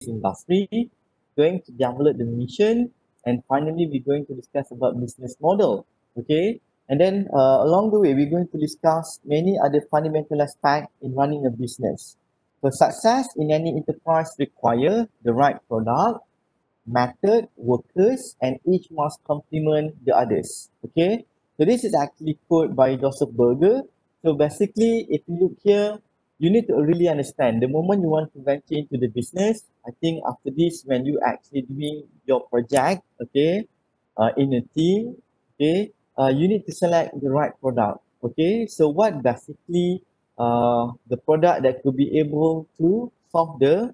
industry, going to develop the mission, and finally we're going to discuss about business model. Okay, and then along the way we're going to discuss many other fundamental aspects in running a business. So success in any enterprise require the right product, method, workers, and each must complement the others. Okay, so this is actually quote by Joseph Berger. So basically, if you look here, you need to really understand the moment you want to venture into the business. I think after this, when you actually doing your project, okay, in a team, okay, you need to select the right product. Okay, so what basically the product that could be able to solve the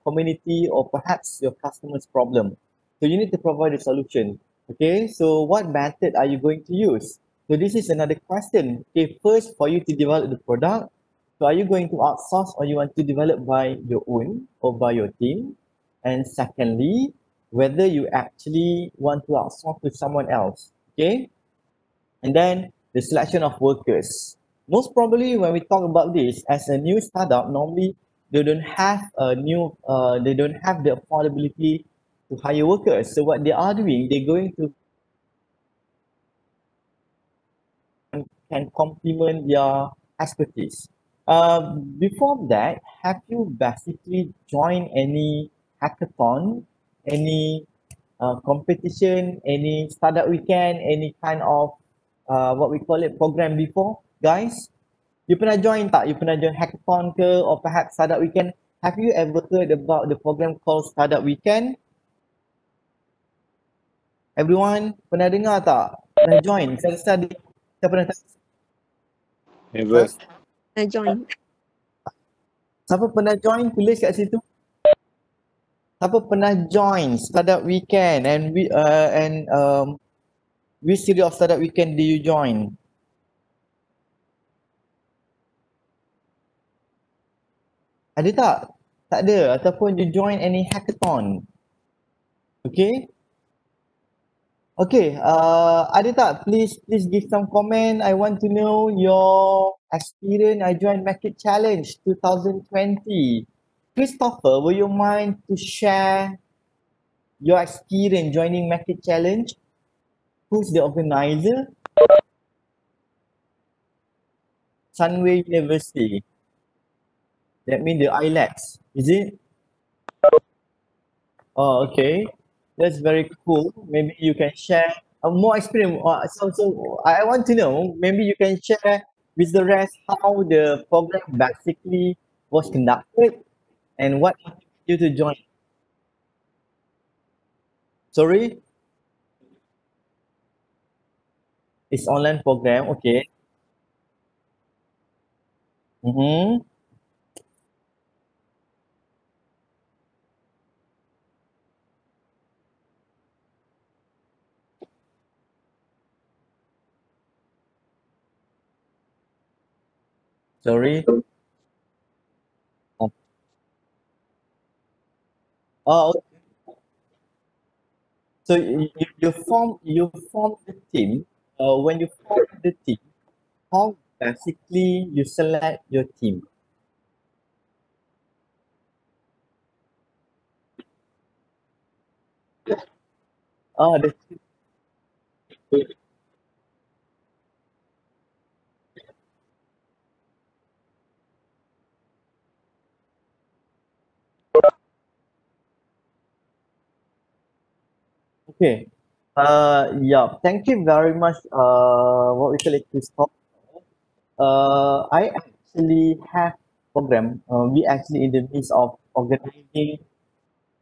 community or perhaps your customer's problem. So you need to provide a solution. Okay, so what method are you going to use? So this is another question. Okay, first for you to develop the product, so are you going to outsource or you want to develop by your own or by your team? And secondly, whether you actually want to outsource to someone else. Okay, and then the selection of workers. Most probably when we talk about this as a new startup, normally they don't have the affordability to hire workers. So what they are doing, they're going to can complement their expertise. Before that, have you basically joined any hackathon, any competition, any startup weekend, any kind of what we call it program before, guys? You pernah join tak? You pernah join hackathon ke or perhaps startup weekend? Have you ever heard about the program called Startup Weekend? Everyone pernah dengar tak? Pernah join? Saya pernah Never. I join. siapa pernah join? Tulis kat situ. Siapa pernah join Startup Weekend which series of Startup Weekend do you join? Ada tak? Tak ada. Ataupun you join any hackathon. Okay? Okay, ada tak? Please give some comment. I want to know your experience. I joined Market Challenge 2020. Christopher, will you mind to share your experience joining Market Challenge? Who's the organizer? Sunway University. That means the IELTS, is it? Oh, okay. That's very cool. Maybe you can share more experience. So I want to know, maybe you can share with the rest how the program basically was conducted and what motivated you to join. Sorry? It's online program, okay. Mm-hmm. Sorry. Oh, okay. So you form the team. When you form the team, how basically you select your team? Ah, the okay. Yeah. Thank you very much. What we call it, Christoph. I actually have program. We actually in the midst of organizing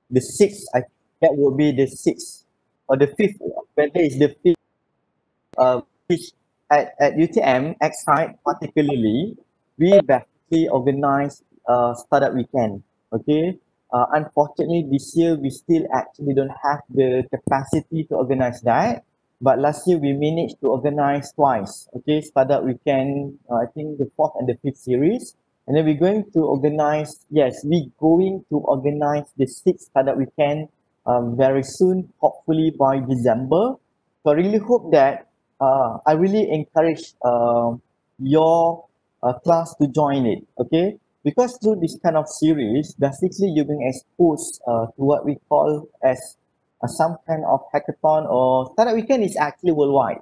the sixth. I think that will be the sixth or the fifth. Whether it's the fifth, which at UTM X site particularly, we basically organize startup weekend. Okay. Unfortunately, this year we still actually don't have the capacity to organize that. But last year we managed to organize twice. Okay, startup weekend. I think the fourth and the fifth series, and then we're going to organize. Yes, we're going to organize the sixth startup weekend very soon. Hopefully by December. So I really hope that I really encourage your class to join it. Okay, because through this kind of series, basically you're being exposed to what we call as some kind of hackathon, or startup weekend is actually worldwide.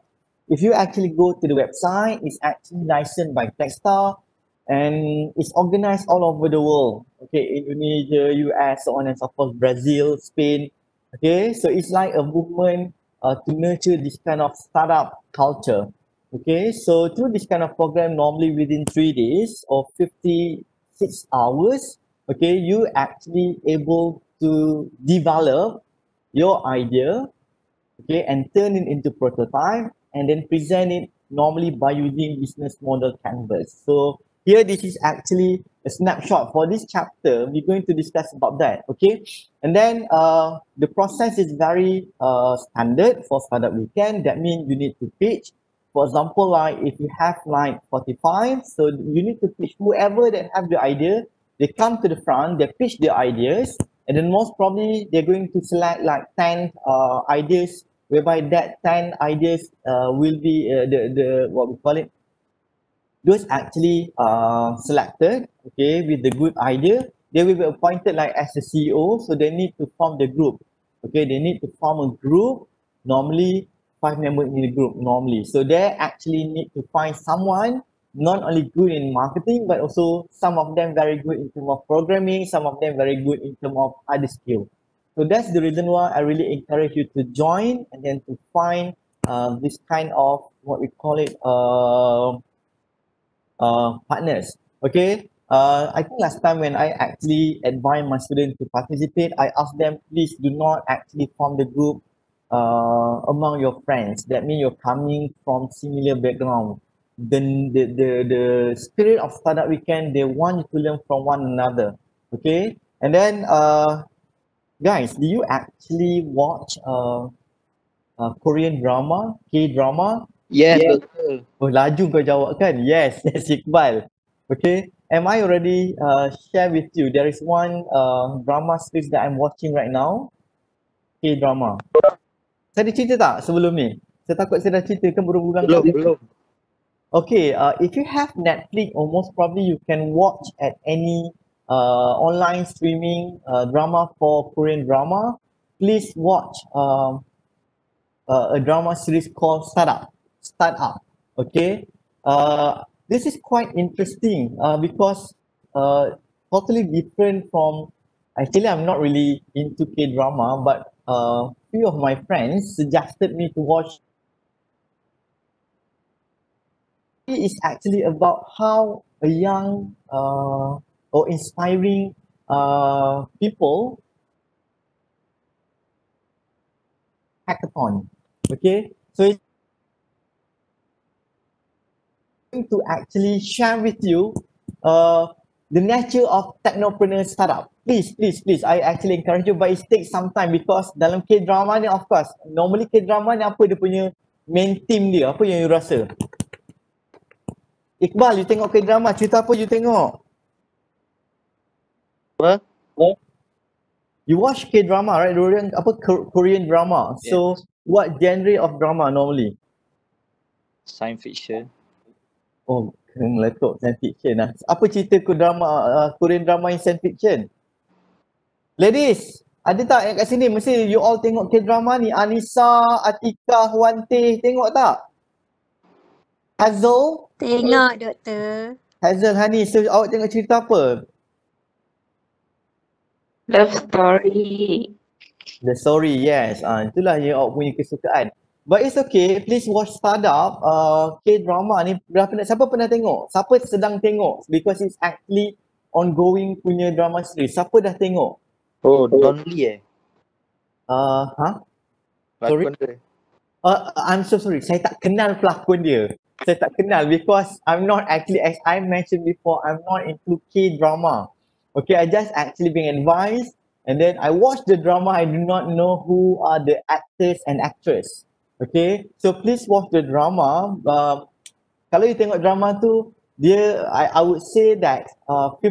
If you actually go to the website, it's actually licensed by Techstar and it's organized all over the world. Okay, Indonesia, US, so on and so forth, Brazil, Spain. Okay, so it's like a movement to nurture this kind of startup culture. Okay, so through this kind of program, normally within 3 days or 56 hours, okay, you actually able to develop your idea, okay, and turn it into prototype and then present it normally by using business model canvas. So here this is actually a snapshot for this chapter. We're going to discuss about that, okay? And then the process is very standard for startup weekend. That means you need to pitch. For example, like if you have like 45, so you need to pitch whoever that have the idea, they come to the front, they pitch their ideas, and then most probably they're going to select like 10 ideas, whereby that 10 ideas will be the what we call it, those actually selected, okay, with the good idea, they will be appointed like as a CEO, so they need to form the group. Okay, they need to form a group, normally 5 members in the group normally. So they actually need to find someone not only good in marketing, but also some of them very good in terms of programming, some of them very good in terms of other skill. So that's the reason why I really encourage you to join and then to find this kind of what we call it partners. Okay. I think last time when I actually advise my students to participate, I asked them, please do not actually form the group among your friends. That means you're coming from similar background. The spirit of startup weekend, they want you to learn from one another. Okay. And then, guys, do you actually watch Korean drama, K drama? Yes, Yeah. betul. Oh, laju kau jawab kan? Yes, yes, Iqbal. Okay. Am I already share with you? There is one drama series that I'm watching right now. K-drama. Saya ada cerita tak sebelum ni? Saya takut saya dah cerita kan berulang Belum, kali. belum. Okay, if you have Netflix, or most probably you can watch at any online streaming drama for Korean drama. Please watch a drama series called Startup. Okay, this is quite interesting because totally different from. Actually, I'm not really into K drama, but few of my friends suggested me to watch. It is actually about how a young or inspiring people hackathon. Okay, so it's going to actually share with you the nature of technopreneur startup. Please, I actually encourage you, but it takes some time because dalam K-drama ni, of course, normally K-drama ni apa dia punya main theme dia, apa yang you rasa? Iqbal, you tengok K-drama, cerita apa you tengok? Apa? You watch K-drama, right? Apa Korean drama. So, Yes. what genre of drama normally? Science fiction. Oh, kena letak science fiction lah. Apa cerita Korean drama yang science fiction? Ladies, ada tak yang kat sini? Mesti you all tengok K-drama ni. Anissa, Atika, Huante, tengok tak? Hazel, Tengok, doktor. Hazel, Hani, so awak tengok cerita apa? Love story. The story, yes. Itulah yang awak punya kesukaan. But it's okay, please watch Startup, K-drama ni. Siapa pernah tengok? Siapa sedang tengok? Because it's actually ongoing punya drama series. Siapa dah tengok? Oh, Don Lee Sorry? Pelakon dia. I'm so sorry. Saya tak kenal pelakon dia. Saya tak kenal because I'm not actually, as I mentioned before, I'm not into K-drama. Okay, I just actually being advised and then I watch the drama. I do not know who are the actors and actress. Okay, so please watch the drama. Kalau you tengok drama tu, dia, I would say that 50%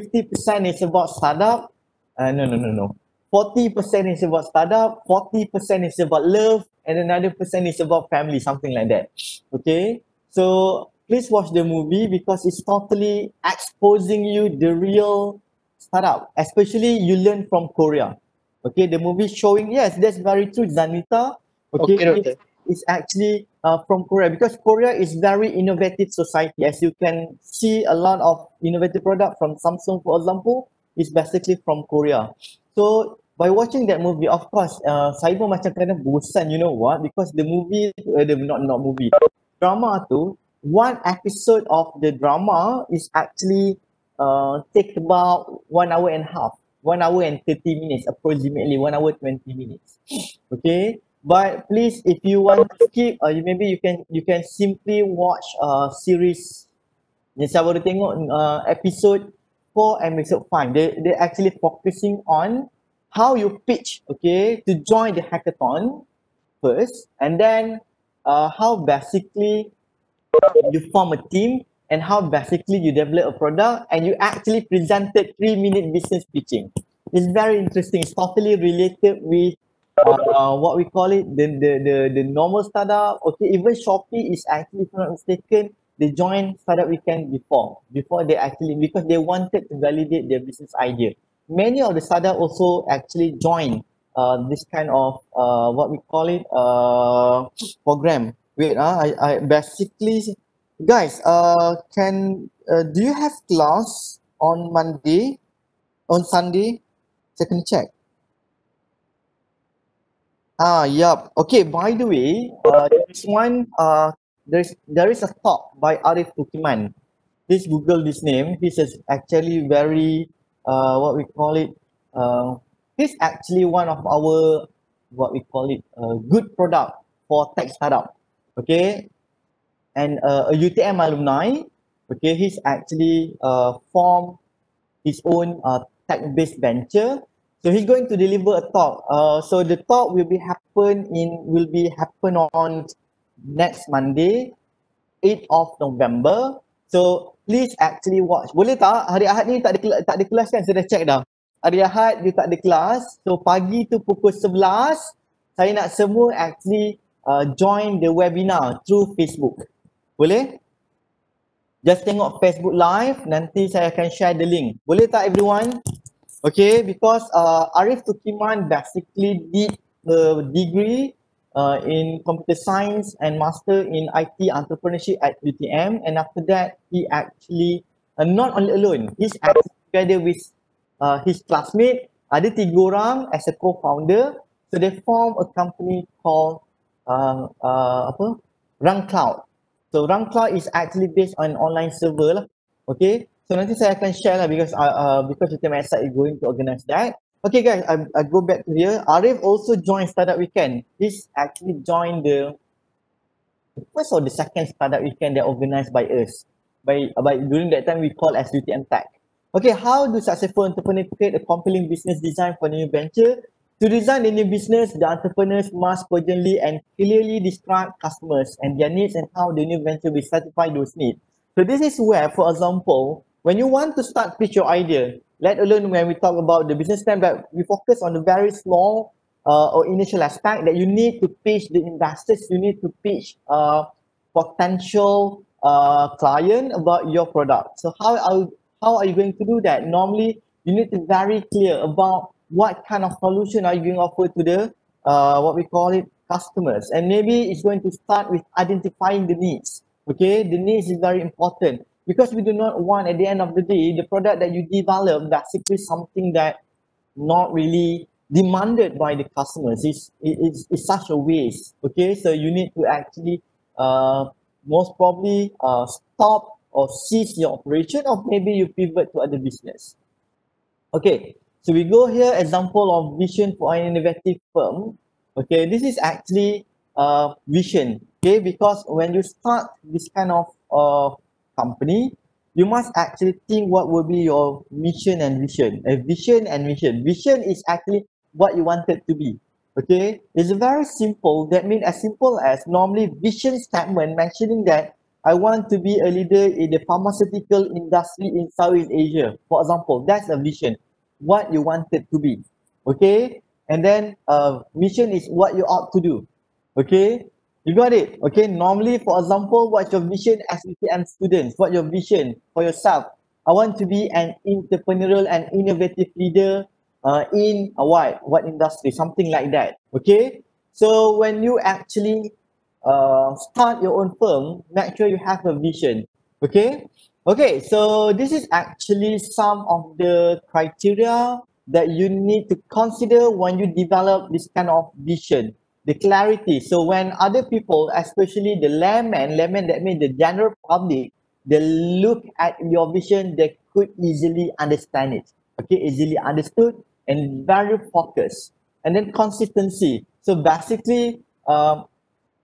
is about startup. No. 40% is about startup, 40% is about love, and another percent is about family, something like that. Okay, so please watch the movie because it's totally exposing you the real startup. Especially you learn from Korea. Okay, the movie showing, yes, that's very true, Zanita. Okay, Okay, doctor. it's actually from Korea because Korea is very innovative society. As you can see, a lot of innovative product from Samsung, for example, is basically from Korea. So by watching that movie, of course, saya pun macam kadang bosan, you know what? Because the movie, not movie, drama tu, one episode of the drama is actually take about 1 hour and a half, 1 hour and 30 minutes, approximately 1 hour 20 minutes. Okay, but please, if you want to skip, maybe you can simply watch series yang saya baru tengok episode 4 and episode 5. They actually focusing on how you pitch, okay, to join the hackathon first, and then how basically you form a team and how basically you develop a product and you actually presented 3-minute business pitching. It's very interesting. It's totally related with what we call it, the normal startup. Okay, even Shopee is actually, if I'm not mistaken, they joined startup weekend before they actually, because they wanted to validate their business idea. Many of the startup also actually join this kind of what we call it program. Wait, I basically, guys, can do you have class on Monday, on Sunday? Second check. Yup. Okay, by the way, there's one, there is a talk by Arif Tukiman. Please Google this name. This is actually very, what we call it, he's actually one of our, what we call it, good product for tech startup. Okay, and a UTM alumni. Okay, he's actually formed his own tech-based venture. So he's going to deliver a talk. So the talk will be happen on next Monday, 8th of November. So please actually watch. Boleh tak? Hari Ahad ni tak ada kelas kan? Saya dah check dah. Hari Ahad dia tak ada kelas. So pagi tu pukul 11, saya nak semua actually join the webinar through Facebook. Boleh? Just tengok Facebook Live, nanti saya akan share the link. Boleh tak everyone? Okay, because Arif Tukiman basically did a degree in computer science and master in IT entrepreneurship at UTM, and after that he actually not only alone, he's actually together with his classmate, ada 3 orang as a co-founder. So they form a company called Run Cloud. So Run Cloud is actually based on online server lah. Okay, so nanti saya akan share lah because UTM site is going to organize that. Okay guys, I go back to here. Arif also joined Startup Weekend. He's actually joined the first or the second Startup Weekend that organized by us. By during that time we call as UTM Tech. Okay, how do successful entrepreneurs create a compelling business design for new venture? To design a new business, the entrepreneurs must urgently and clearly describe customers and their needs and how the new venture will satisfy those needs. So this is where, for example, when you want to start pitch your idea, let alone when we talk about the business plan, but we focus on the very small or initial aspect that you need to pitch the investors, you need to pitch potential client about your product. So how are you going to do that? Normally, you need to be very clear about what kind of solution are you going to offer to the what we call it customers, and maybe it's going to start with identifying the needs. Okay, the needs is very important because we do not want at the end of the day the product that you develop basically something that not really demanded by the customers. It's such a waste. Okay, so you need to actually most probably stop or cease your operation, or maybe you pivot to other business. Okay, so we go here, example of vision for an innovative firm. Okay, this is actually vision. Okay, because when you start this kind of company, you must actually think what will be your mission and vision. Vision and mission. Vision is actually what you wanted to be. Okay, it's very simple. That means as simple as normally vision statement mentioning that I want to be a leader in the pharmaceutical industry in Southeast Asia. For example, that's a vision, what you wanted to be. Okay, and then mission is what you ought to do. Okay, You got it? Okay, normally, for example, what's your vision as UTM students? What's your vision for yourself? I want to be an entrepreneurial and innovative leader in what? What industry? Something like that. Okay, so when you actually start your own firm, make sure you have a vision. Okay, okay, so this is actually some of the criteria that you need to consider when you develop this kind of vision, the clarity. So when other people, especially the layman that means the general public, they look at your vision, they could easily understand it. Okay, easily understood and very focused. And then consistency. So basically,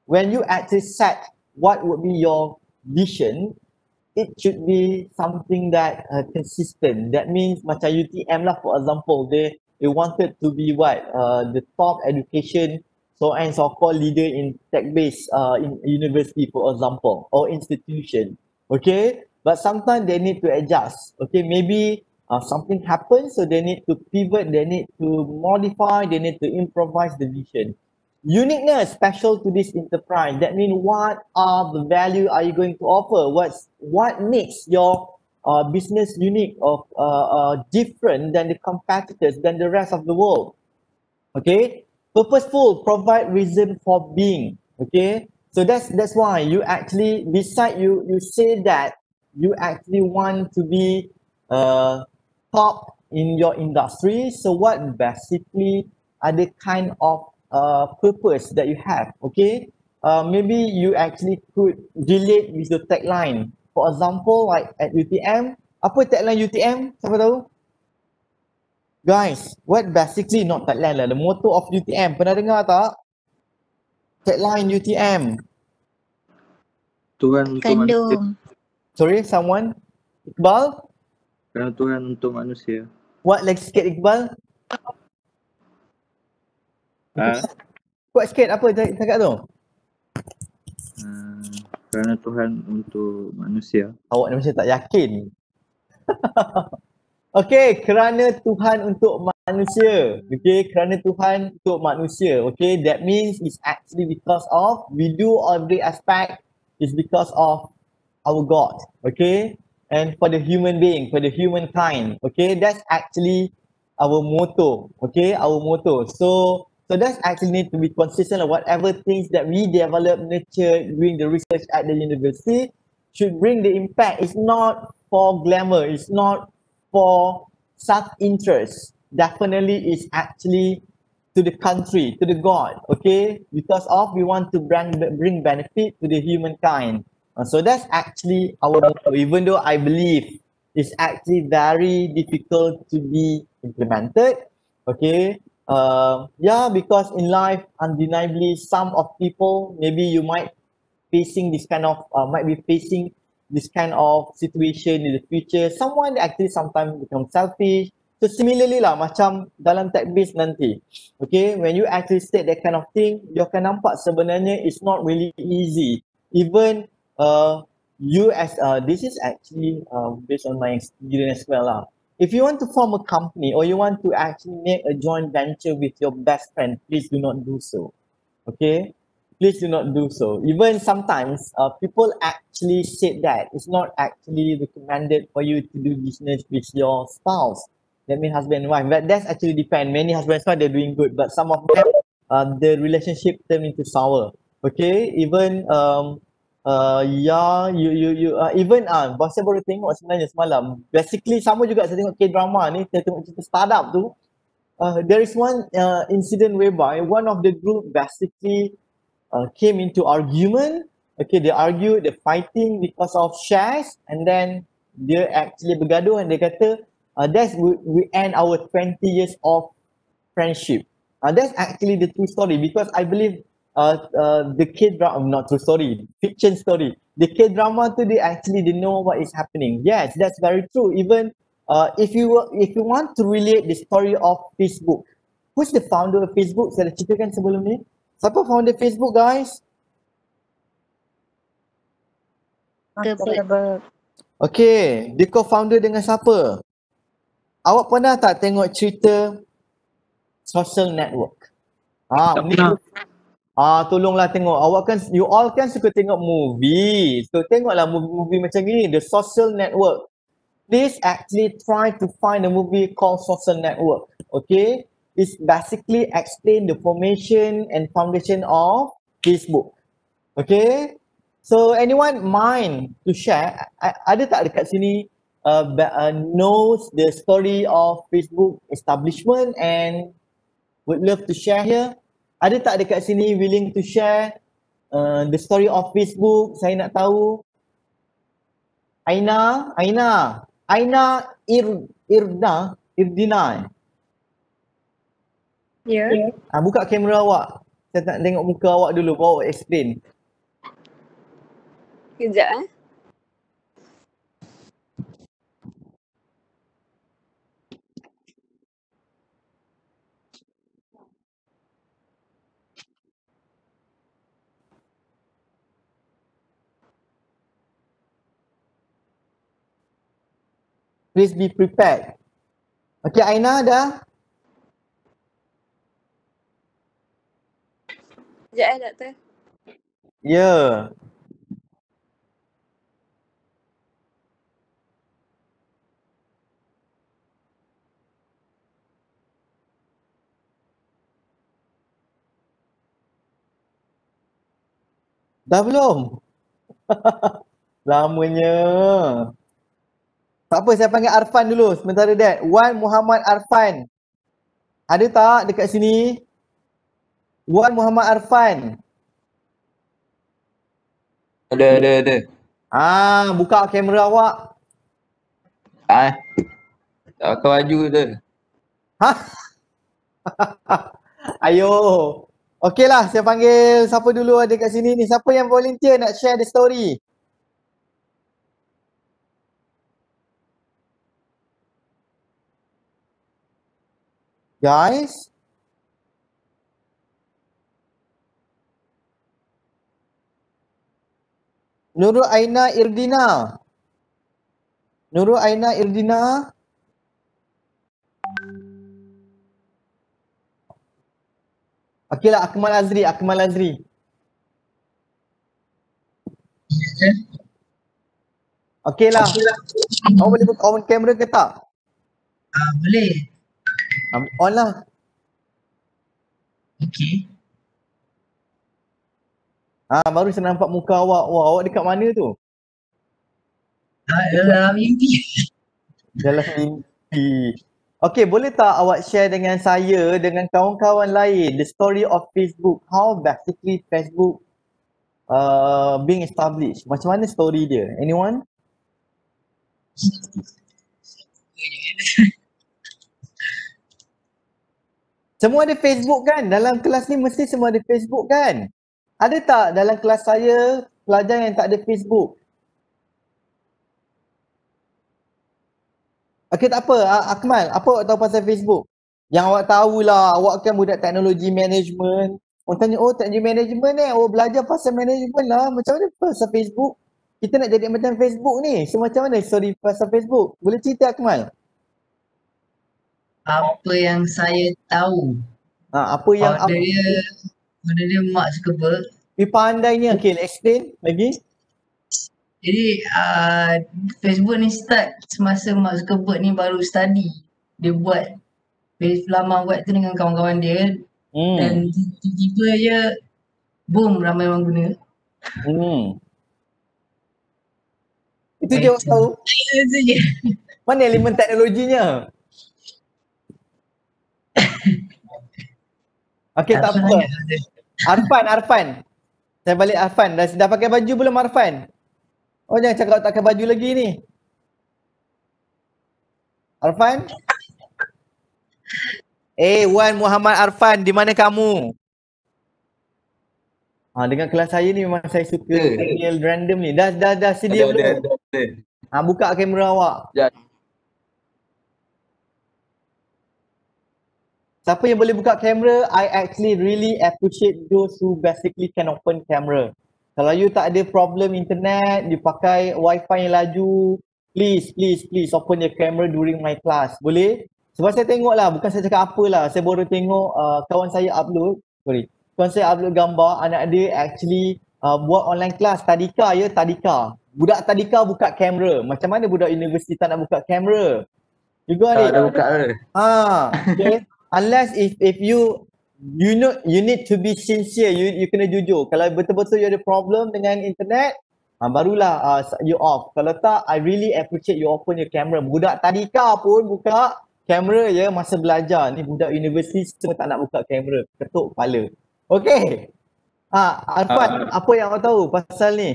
when you actually set what would be your vision, it should be something that consistent. That means macam UTM lah, for example, they wanted to be what the top education so and so called leader in tech-based in university, for example, or institution. Okay, but sometimes they need to adjust. Okay, maybe something happens, so they need to pivot, they need to modify, they need to improvise the vision. Uniqueness special to this enterprise. That means what are the value are you going to offer? What makes your business unique or different than the competitors, than the rest of the world? Okay, purposeful, provide reason for being. Okay, so that's why you actually beside you say that you actually want to be top in your industry. So what basically are the kind of purpose that you have? Okay, maybe you actually could relate with the tagline. For example, like at UTM, apa tagline UTM, siapa tahu? Guys, what basically not tagline lah, the motto of UTM. Pernah dengar tak? Tagline UTM. Tuhan untuk manusia. Kandung. Sorry, someone? Iqbal? Kerana Tuhan untuk manusia. What lagi sikit Iqbal? Kuat sikit apa cakap tu? Kerana Tuhan untuk manusia. Awak ni macam tak yakin. Okay, kerana Tuhan untuk manusia. Okay, kerana Tuhan untuk manusia. Okay, that means it's actually because of we do every aspect is because of our God. Okay, and for the human being, for the humankind. Okay, that's actually our motto. Okay, our motto. So that's actually need to be consistent of whatever things that we develop, nurture, doing the research at the university should bring the impact. It's not for glamour. It's not for self-interest. Definitely is actually to the country, to the God, okay? Because of we want to bring benefit to the humankind. So that's actually our motto, even though I believe it's actually very difficult to be implemented, okay? Yeah, because in life, undeniably, some of people, maybe you might be facing this kind of situation in the future. Someone actually sometimes become selfish. So similarly lah, macam dalam tech base nanti. Okay, when you actually state that kind of thing, you akan nampak sebenarnya it's not really easy. Even you as this is actually based on my experience as well lah. If you want to form a company or you want to actually make a joint venture with your best friend, please do not do so. Okay, please do not do so. Even sometimes people actually said that it's not actually recommended for you to do business with your spouse. That means husband and wife. But that's actually depend. Many husbands and wife they're doing good, but some of them the relationship turn into sour. Okay, even yeah, you even saya baru tengok sebenarnya semalam. Basically sama juga saya tengok K-drama ni, saya tengok cerita startup tu. There is one incident whereby one of the group basically came into argument. Okay, they argued, they're fighting because of shares, and then they actually bergaduh and they kata, we end our 20 years of friendship. That's actually the true story because I believe the K-drama, not true story, fiction story. The K-drama too, they know what is happening. Yes, that's very true. Even if you want to relate the story of Facebook, who's the founder of Facebook? Saya dah ceritakan sebelum ni. Siapa founder Facebook, guys? Zuckerberg. Okay, dia co-founder dengan siapa? Awak pernah tak tengok cerita social network? Tak pernah. Tolonglah tengok. Awak kan, you all kan suka tengok movie. So tengoklah movie-movie macam ni, The Social Network. Please actually try to find a movie called Social Network. Okay? It's basically explain the formation and foundation of Facebook. Okay? So anyone mind to share? Ada tak dekat sini knows the story of Facebook establishment and would love to share here? Ada tak dekat sini willing to share the story of Facebook? Saya nak tahu. Aina Irdina. Ya. Buka kamera awak. Saya nak tengok muka awak dulu, baru awak explain. Kejap Please be prepared. Okay, Aina dah? Kejap doktor. Ya. Dah belum? Lamanya. Tak apa, saya panggil Arfan dulu sementara Dad. Wan Muhammad Arfan. Ada tak dekat sini? Wan Muhammad Arfan. Ada. Buka kamera awak. Tak pakai baju tu. Ayo. Okeylah, saya panggil siapa dulu ada kat sini ni. Siapa yang volunteer nak share the story? Guys? Nurul Aina Irdina. Okeylah, Akmal Azri. Okeylah. Awak boleh on kamera ke tak? Boleh. On lah. Okey. Baru saya nampak muka awak. Wah, awak dekat mana tu? Dalam mimpi. Dalam mimpi. Okey, boleh tak awak share dengan saya, dengan kawan-kawan lain, the story of Facebook, how basically Facebook being established. Macam mana story dia? Anyone? Semua ada Facebook kan? Dalam kelas ni mesti semua ada Facebook kan? Ada tak dalam kelas saya pelajar yang tak ada Facebook? Okey, tak apa. Akmal, apa awak tahu pasal Facebook? Yang awak tahulah, awak kan budak teknologi management. Orang tanya, teknologi management belajar pasal management lah. Macam mana pasal Facebook? Kita nak jadi macam Facebook ni. So macam mana story pasal Facebook? Boleh cerita Akmal? Apa yang saya tahu. Apa yang Founder dia Mark Zuckerberg. pandainya. Okay, explain lagi. Jadi Facebook ni start semasa Mark Zuckerberg ni baru study. Dia buat laman web tu dengan kawan-kawan dia. Dan tiba-tiba je boom, ramai orang guna. Itu je awak tahu. Itu je. Mana elemen teknologinya? Okey, tak apa. Arfan. Saya balik Arfan. Dah pakai baju belum Arfan? Jangan cakap tak pakai baju lagi ni. Arfan? Wan Muhammad Arfan, di mana kamu? Dengan kelas saya ni memang saya suka panggil random ni. Dah sedia belum? Buka kamera awak. Siapa yang boleh buka kamera, I actually really appreciate those who basically can open camera. Kalau you tak ada problem internet, you pakai wifi yang laju, please open your camera during my class. Boleh? Sebab saya tengok lah, bukan saya cakap apa lah. Saya baru tengok kawan saya upload. konsep upload gambar, anak dia actually buat online class tadika ya, tadika. Budak tadika buka kamera. Macam mana budak universiti tak nak buka kamera? Juga adik. Dah buka dah. Okay. Unless if you need to be sincere, you kena jujur. Kalau betul-betul you ada problem dengan internet, barulah you off. Kalau tak, I really appreciate you open your camera. Budak tadika pun buka kamera ya masa belajar. Ni budak universiti semua tak nak buka kamera. Ketuk kepala. Okay. Arfan, apa yang kau tahu pasal ni?